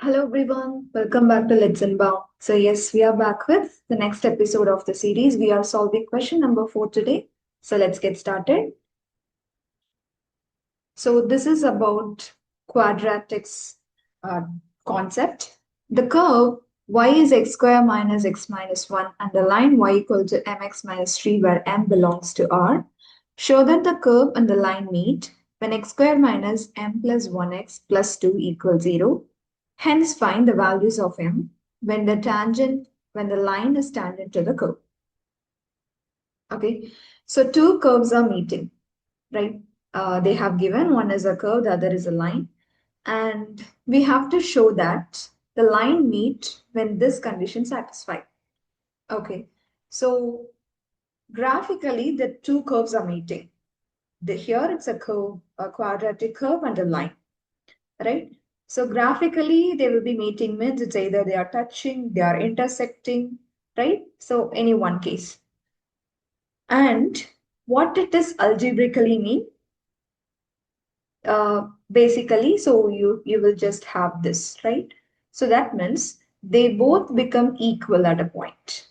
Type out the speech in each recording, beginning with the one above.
Hello everyone, welcome back to Let's Unbound. So yes, we are back with the next episode of the series. We are solving question number 4 today. So let's get started. So this is about quadratics uh, concept. The curve y is x square minus x minus 1 and the line y equal to mx minus 3 where m belongs to R. Show that the curve and the line meet when x square minus m plus 1x plus 2 equals 0. Hence find the values of m when the line is tangent to the curve. Okay, so two curves are meeting, right? They have given one is a curve, the other is a line. And we have to show that the line meet when this condition satisfied. Okay, so graphically the two curves are meeting. Here it's a curve, a quadratic curve and a line, right? So graphically they will be meeting means it's either they are touching, they are intersecting, right? So any one case. And what it is algebraically mean? Basically, so you will just have this, right? So that means they both become equal at a point.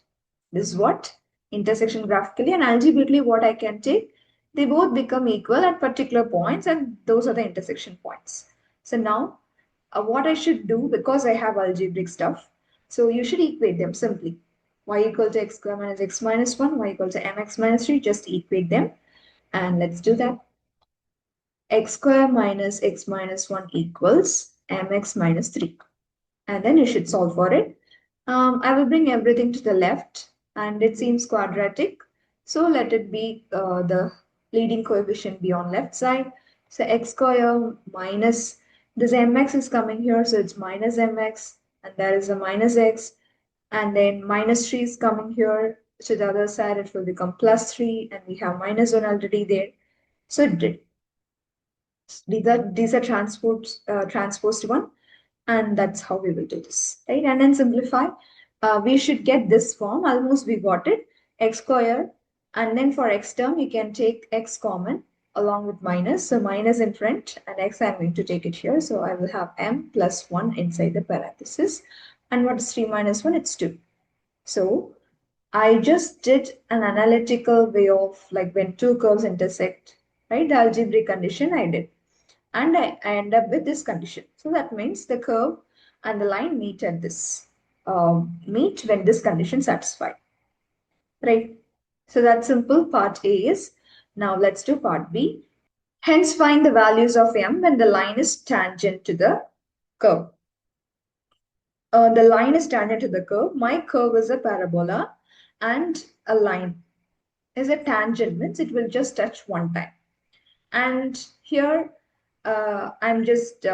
This is what intersection graphically and algebraically what I can take. They both become equal at particular points, and those are the intersection points. So now, what I should do, because I have algebraic stuff, so you should equate them simply. Y equal to x square minus x minus 1, y equal to mx minus 3, just equate them. And let's do that. X square minus x minus 1 equals mx minus 3. And then you should solve for it. I will bring everything to the left and it seems quadratic. So let it be the leading coefficient be on left side. So x square minus this mx is coming here. So it's minus mx and there is a minus x. And then minus 3 is coming here. To the other side, it will become plus 3 and we have minus 1 already there. So it did. These are transposed one, and that's how we will do this, right? And then simplify. We should get this form. Almost we got it. X square, and then for x term you can take x common along with minus. So minus in front and x I'm going to take it here. So I will have m plus 1 inside the parenthesis. And what is 3 minus 1? It's 2. So I just did an analytical way of like when two curves intersect, right? The algebraic condition I did. And I end up with this condition. So that means the curve and the line meet at this, meet when this condition satisfied, right? So that's simple. Part A is. Now let's do part B. Hence find the values of m when the line is tangent to the curve. The line is tangent to the curve. My curve is a parabola and a line is a tangent, means it will just touch one time. And here I'm just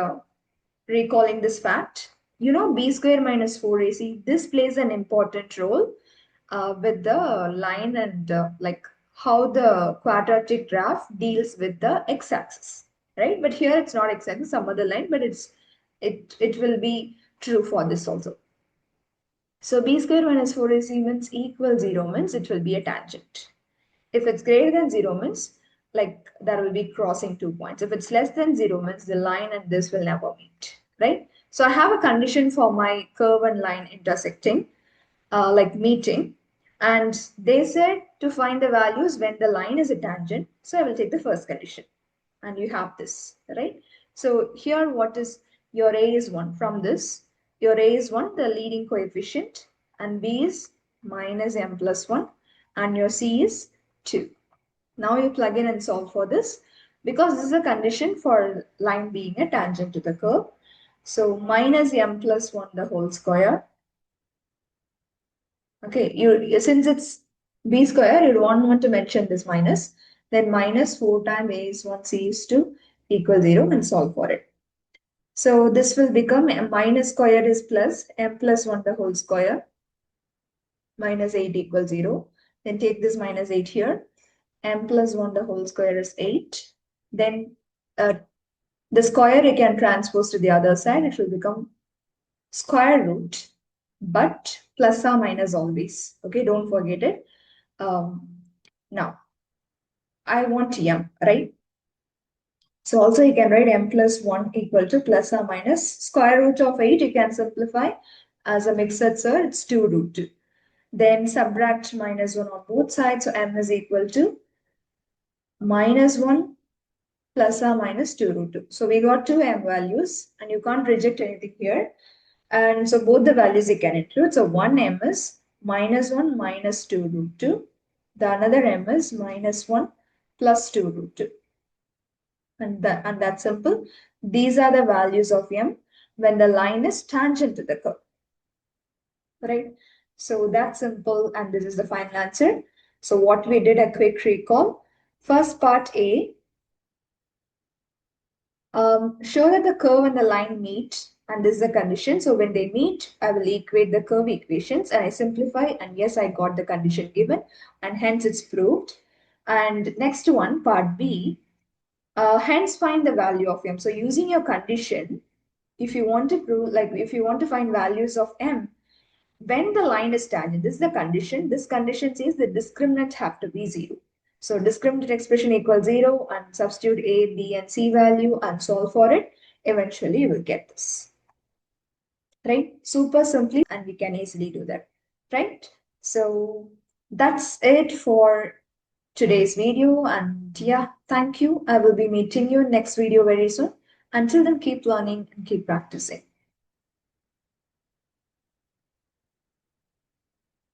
recalling this fact. You know, b square minus 4ac, this plays an important role with the line and like how the quadratic graph deals with the x-axis, right? But here it's not x-axis, some other line, but it will be true for this also. So b square minus 4ac means equal 0 means it will be a tangent. If it's greater than 0 means like that will be crossing 2 points. If it's less than 0 means the line and this will never meet, right? So I have a condition for my curve and line intersecting, like meeting. And they said to find the values when the line is a tangent. So I will take the first condition. And you have this, right? So here what is your A is 1. From this, your A is 1, the leading coefficient. And B is minus m plus 1. And your C is 2. Now you plug in and solve for this because this is a condition for line being a tangent to the curve. So minus m plus 1 the whole square. Okay, since it's b square, you don't want to mention this minus. Then minus 4 times a is 1, c is 2 equals 0 and solve for it. So this will become m minus square is plus m plus 1 the whole square minus 8 equals 0. Then take this minus 8 here. M plus 1 the whole square is 8. Then the square you can transpose to the other side. It will become square root, but plus or minus always. Okay, don't forget it. Now, I want m, right? So also you can write m plus 1 equal to plus or minus square root of 8. You can simplify as a mixed answer. It's 2 root 2. Then subtract minus 1 on both sides. So m is equal to minus 1 plus or minus 2 root 2. So we got two m values and you can't reject anything here. And so both the values you can include. So one m is minus 1 minus 2 root 2. The another m is minus 1 plus 2 root 2. And that's simple. These are the values of m when the line is tangent to the curve. Right? So that's simple and this is the final answer. So what we did, a quick recall. First part A, show that the curve and the line meet, and this is the condition. So when they meet, I will equate the curve equations and I simplify, and yes, I got the condition given and hence it's proved. And next one, part B, hence find the value of m. So using your condition, if you want to prove, like if you want to find values of m, when the line is tangent, this is the condition. This condition says the discriminant have to be 0. So discriminant expression equals 0 and substitute A, B and C value and solve for it. Eventually you will get this. Right? Super simply and we can easily do that. Right? So that's it for today's video and yeah, thank you. I will be meeting you in next video very soon. Until then, keep learning and keep practicing.